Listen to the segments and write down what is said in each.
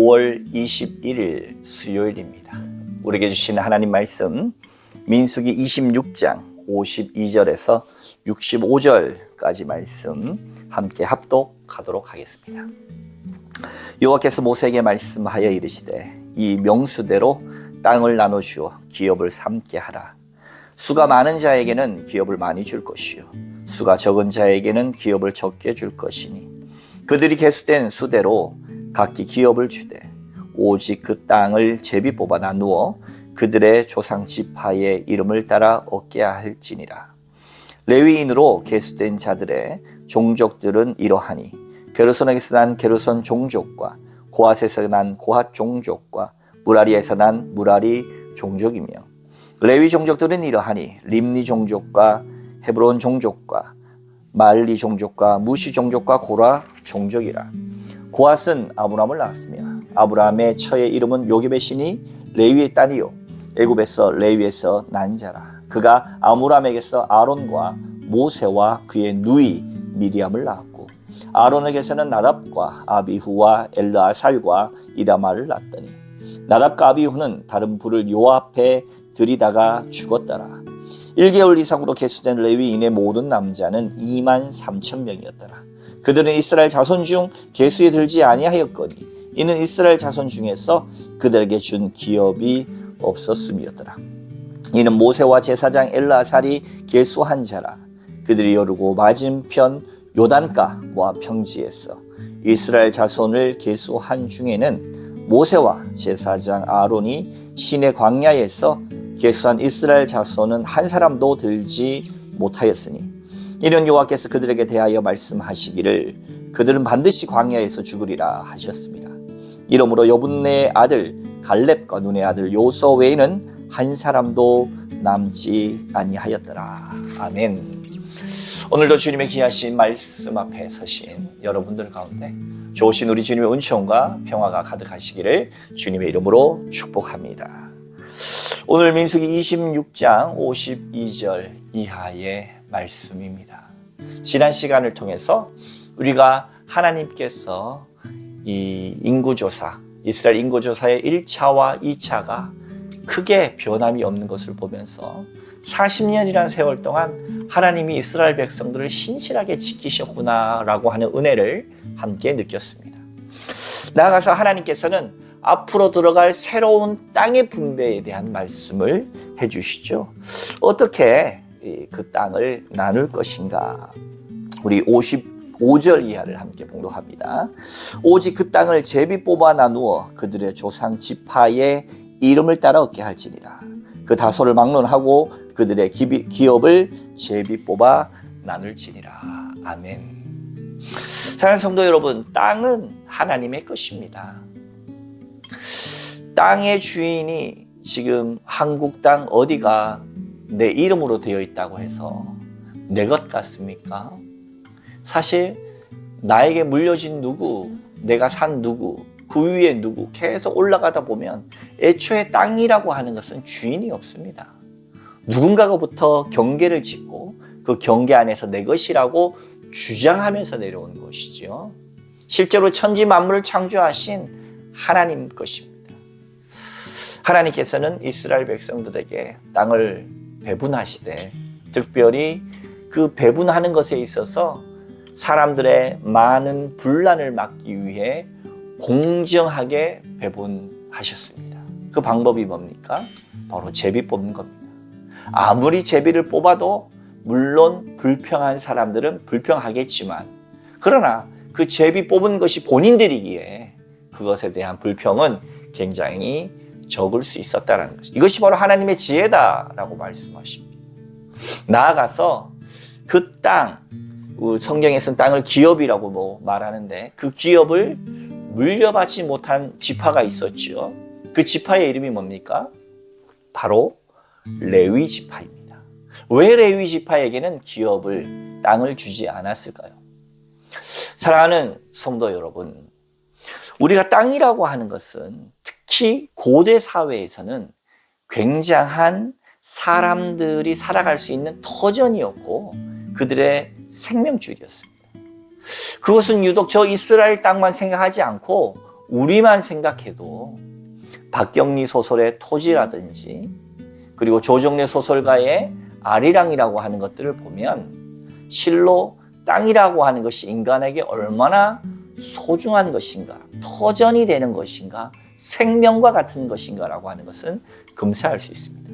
5월 21일 수요일입니다. 우리에게 주신 하나님 말씀 민수기 26장 52절에서 65절까지 말씀 함께 합독하도록 하겠습니다. 여호와께서 모세에게 말씀하여 이르시되 이 명수대로 땅을 나눠주어 기업을 삼게 하라. 수가 많은 자에게는 기업을 많이 줄 것이요 수가 적은 자에게는 기업을 적게 줄 것이니 그들이 계수된 수대로 각기 기업을 주되 오직 그 땅을 제비 뽑아 나누어 그들의 조상 지파의 이름을 따라 얻게 할지니라. 레위인으로 계수된 자들의 종족들은 이러하니 게르손에게서 난 게르손 종족과 고핫에서 난 고핫 종족과 무라리에서 난 무라리 종족이며 레위 종족들은 이러하니 림니 종족과 헤브론 종족과 말리 종족과 무시 종족과 고라 종족이라. 고핫은 아브람을 낳았으며 아브람의 처의 이름은 요게벳이니 레위의 딸이요 애굽에서 레위에서 난 자라. 그가 아므람에게서 아론과 모세와 그의 누이 미리암을 낳았고 아론에게서는 나답과 아비후와 엘르아살과 이다말을 낳았더니 나답과 아비후는 다른 불을 요 앞에 들이다가 죽었더라. 1개월 이상으로 계수된 레위인의 모든 남자는 23,000명이었더라. 그들은 이스라엘 자손 중 계수에 들지 아니하였거니 이는 이스라엘 자손 중에서 그들에게 준 기업이 없었음이었더라. 이는 모세와 제사장 엘르아살이 계수한 자라. 그들이 여르고 맞은편 요단가 모압 평지에서 이스라엘 자손을 계수한 중에는 모세와 제사장 아론이 시내 광야에서 계수한 이스라엘 자손은 한 사람도 들지 못하였으니 이는 여호와께서 그들에게 대하여 말씀하시기를 그들은 반드시 광야에서 죽으리라 하셨습니다. 이러므로 여분네의 아들 갈렙과 눈의 아들 요서 외에는 한 사람도 남지 아니하였더라. 아멘. 오늘도 주님의 귀하신 말씀 앞에 서신 여러분들 가운데 좋으신 우리 주님의 은총과 평화가 가득하시기를 주님의 이름으로 축복합니다. 오늘 민수기 26장 52절 이하의 말씀입니다. 지난 시간을 통해서 우리가 하나님께서 이 인구조사, 이스라엘 인구조사의 1차와 2차가 크게 변함이 없는 것을 보면서 40년이라는 세월 동안 하나님이 이스라엘 백성들을 신실하게 지키셨구나라고 하는 은혜를 함께 느꼈습니다. 나아가서 하나님께서는 앞으로 들어갈 새로운 땅의 분배에 대한 말씀을 해주시죠. 어떻게 그 땅을 나눌 것인가? 우리 55절 이하를 함께 봉독합니다. 오직 그 땅을 제비 뽑아 나누어 그들의 조상 지파의 이름을 따라 얻게 할지니라. 그 다소를 막론하고 그들의 기업을 제비 뽑아 나눌지니라. 아멘. 사랑하는 성도 여러분, 땅은 하나님의 것입니다. 땅의 주인이 지금 한국 땅 어디가 내 이름으로 되어 있다고 해서 내 것 같습니까? 사실 나에게 물려진 누구, 내가 산 누구, 그 위에 누구 계속 올라가다 보면 애초에 땅이라고 하는 것은 주인이 없습니다. 누군가로부터 경계를 짓고 그 경계 안에서 내 것이라고 주장하면서 내려온 것이죠. 실제로 천지 만물을 창조하신 하나님 것입니다. 하나님께서는 이스라엘 백성들에게 땅을 배분하시되 특별히 그 배분하는 것에 있어서 사람들의 많은 분란을 막기 위해 공정하게 배분하셨습니다. 그 방법이 뭡니까? 바로 제비 뽑는 겁니다. 아무리 제비를 뽑아도 물론 불평한 사람들은 불평하겠지만 그러나 그 제비 뽑은 것이 본인들이기에 그것에 대한 불평은 굉장히 적을 수 있었다는 것이죠. 이것이 바로 하나님의 지혜다라고 말씀하십니다. 나아가서 그 땅, 성경에서는 땅을 기업이라고 말하는데 그 기업을 물려받지 못한 지파가 있었죠. 그 지파의 이름이 뭡니까? 바로 레위 지파입니다. 왜 레위 지파에게는 기업을, 땅을 주지 않았을까요? 사랑하는 성도 여러분, 우리가 땅이라고 하는 것은 특히 고대 사회에서는 굉장한 사람들이 살아갈 수 있는 터전이었고 그들의 생명줄이었습니다. 그것은 유독 저 이스라엘 땅만 생각하지 않고 우리만 생각해도 박경리 소설의 토지라든지 그리고 조정래 소설가의 아리랑이라고 하는 것들을 보면 실로 땅이라고 하는 것이 인간에게 얼마나 소중한 것인가, 터전이 되는 것인가, 생명과 같은 것인가라고 하는 것은 금세할 수 있습니다.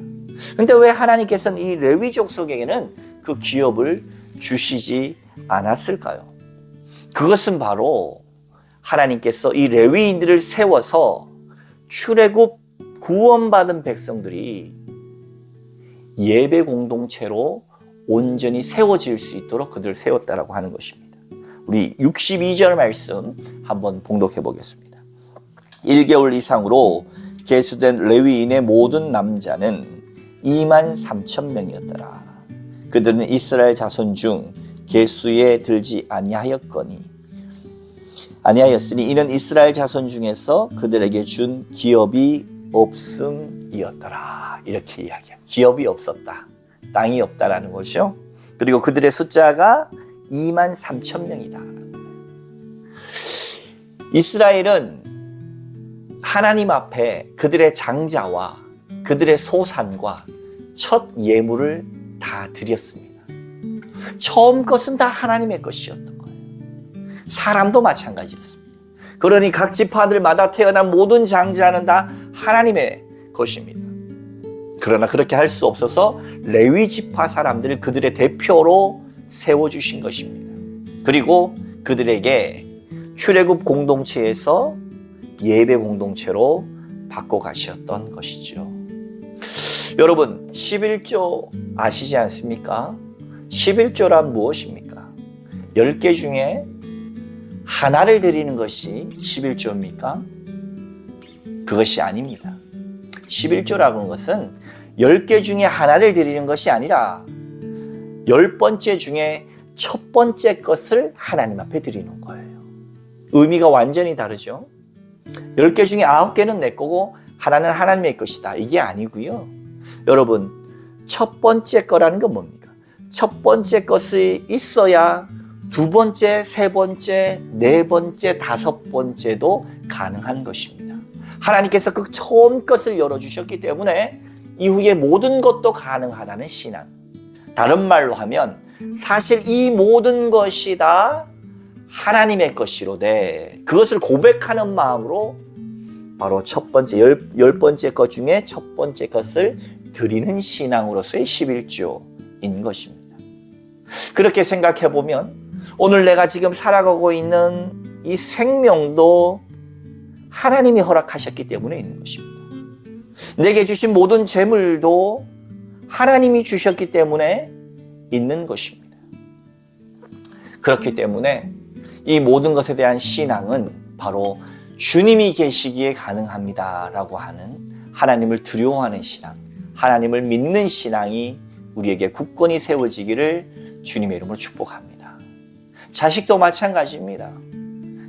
그런데 왜 하나님께서는 이 레위 족속에게는 그 기업을 주시지 않았을까요? 그것은 바로 하나님께서 이 레위인들을 세워서 출애굽 구원받은 백성들이 예배 공동체로 온전히 세워질 수 있도록 그들을 세웠다라고 하는 것입니다. 우리 62절 말씀 한번 봉독해 보겠습니다. 1개월 이상으로 계수된 레위인의 모든 남자는 23,000명이었더라. 그들은 이스라엘 자손 중 계수에 들지 아니하였으니 이는 이스라엘 자손 중에서 그들에게 준 기업이 없음이었더라. 이렇게 이야기합니다. 기업이 없었다. 땅이 없다라는 거죠. 그리고 그들의 숫자가 23,000명이다. 이스라엘은 하나님 앞에 그들의 장자와 그들의 소산과 첫 예물을 다 드렸습니다. 처음 것은 다 하나님의 것이었던 거예요. 사람도 마찬가지였습니다. 그러니 각 지파들마다 태어난 모든 장자는 다 하나님의 것입니다. 그러나 그렇게 할 수 없어서 레위 지파 사람들을 그들의 대표로 세워주신 것입니다. 그리고 그들에게 출애굽 공동체에서 예배 공동체로 바꿔가셨던 것이죠. 여러분, 11조 아시지 않습니까? 11조란 무엇입니까? 10개 중에 하나를 드리는 것이 11조입니까? 그것이 아닙니다. 11조라는 것은 10개 중에 하나를 드리는 것이 아니라 10번째 중에 첫 번째 것을 하나님 앞에 드리는 거예요. 의미가 완전히 다르죠. 10개 중에 9개는 내 거고 하나는 하나님의 것이다. 이게 아니고요. 여러분, 첫 번째 거라는 건 뭡니까? 첫 번째 것이 있어야 두 번째, 세 번째, 네 번째, 다섯 번째도 가능한 것입니다. 하나님께서 그 처음 것을 열어주셨기 때문에 이후에 모든 것도 가능하다는 신앙. 다른 말로 하면 사실 이 모든 것이 다 하나님의 것이로되 그것을 고백하는 마음으로 바로 첫 번째, 열 번째 것 중에 첫 번째 것을 드리는 신앙으로서의 11조인 것입니다. 그렇게 생각해 보면 오늘 내가 지금 살아가고 있는 이 생명도 하나님이 허락하셨기 때문에 있는 것입니다. 내게 주신 모든 재물도 하나님이 주셨기 때문에 있는 것입니다. 그렇기 때문에 이 모든 것에 대한 신앙은 바로 주님이 계시기에 가능합니다라고 하는 하나님을 두려워하는 신앙, 하나님을 믿는 신앙이 우리에게 굳건히 세워지기를 주님의 이름으로 축복합니다. 자식도 마찬가지입니다.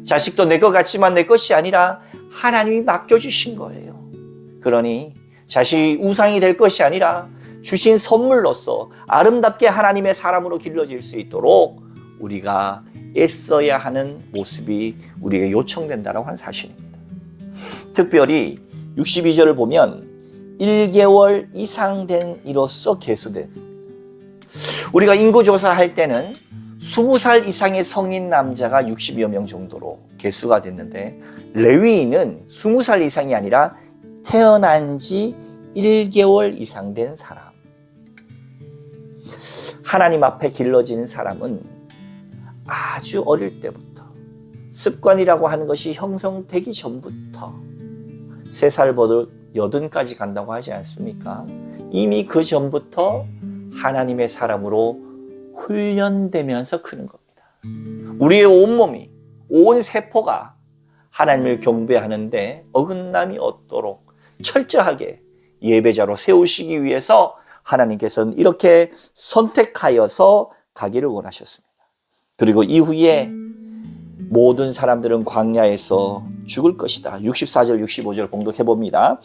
자식도 내 것 같지만 내 것이 아니라 하나님이 맡겨주신 거예요. 그러니 자식이 우상이 될 것이 아니라 주신 선물로서 아름답게 하나님의 사람으로 길러질 수 있도록 우리가 애써야 하는 모습이 우리에게 요청된다라고 하는 사실입니다. 특별히 62절을 보면 1개월 이상 된 이로써 계수됐습니다. 우리가 인구조사할 때는 20살 이상의 성인 남자가 60여 명 정도로 계수가 됐는데 레위인은 20살 이상이 아니라 태어난 지 1개월 이상 된 사람. 하나님 앞에 길러진 사람은 아주 어릴 때부터 습관이라고 하는 것이 형성되기 전부터 3살부터 80까지 간다고 하지 않습니까? 이미 그 전부터 하나님의 사람으로 훈련되면서 크는 겁니다. 우리의 온몸이, 온 세포가 하나님을 경배하는데 어긋남이 없도록 철저하게 예배자로 세우시기 위해서 하나님께서는 이렇게 선택하여서 가기를 원하셨습니다. 그리고 이후에 모든 사람들은 광야에서 죽을 것이다. 64절, 65절 봉독해 봅니다.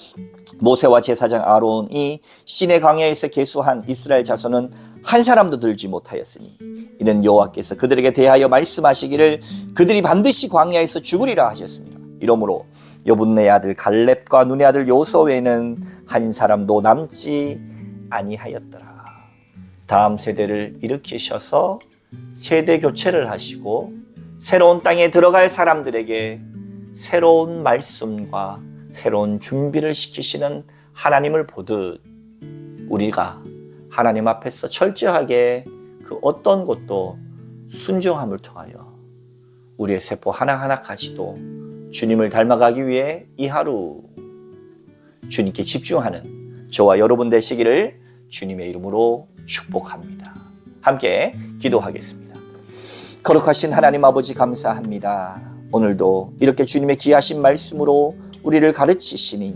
모세와 제사장 아론이 시내 광야에서 계수한 이스라엘 자손은 한 사람도 들지 못하였으니 이는 여호와께서 그들에게 대하여 말씀하시기를 그들이 반드시 광야에서 죽으리라 하셨습니다. 이러므로 여분네 아들 갈렙과 눈의 아들 요수아 외에는 한 사람도 남지 아니하였더라. 다음 세대를 일으키셔서 세대 교체를 하시고 새로운 땅에 들어갈 사람들에게 새로운 말씀과 새로운 준비를 시키시는 하나님을 보듯 우리가 하나님 앞에서 철저하게 그 어떤 것도 순종함을 통하여 우리의 세포 하나하나까지도 주님을 닮아가기 위해 이 하루 주님께 집중하는 저와 여러분 되시기를 주님의 이름으로 축복합니다. 함께 기도하겠습니다. 거룩하신 하나님 아버지 감사합니다. 오늘도 이렇게 주님의 귀하신 말씀으로 우리를 가르치시니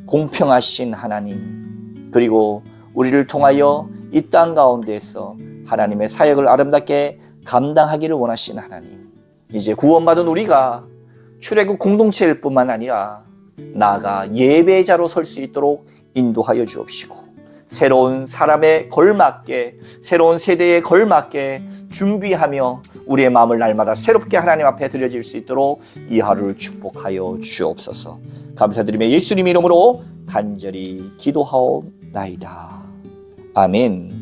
공평하신 하나님, 그리고 우리를 통하여 이 땅 가운데에서 하나님의 사역을 아름답게 감당하기를 원하신 하나님, 이제 구원받은 우리가 출애굽 공동체일 뿐만 아니라 나아가 예배자로 설 수 있도록 인도하여 주옵시고 새로운 사람에 걸맞게, 새로운 세대에 걸맞게 준비하며 우리의 마음을 날마다 새롭게 하나님 앞에 드려질 수 있도록 이 하루를 축복하여 주옵소서. 감사드리며 예수님 이름으로 간절히 기도하옵나이다. 아멘.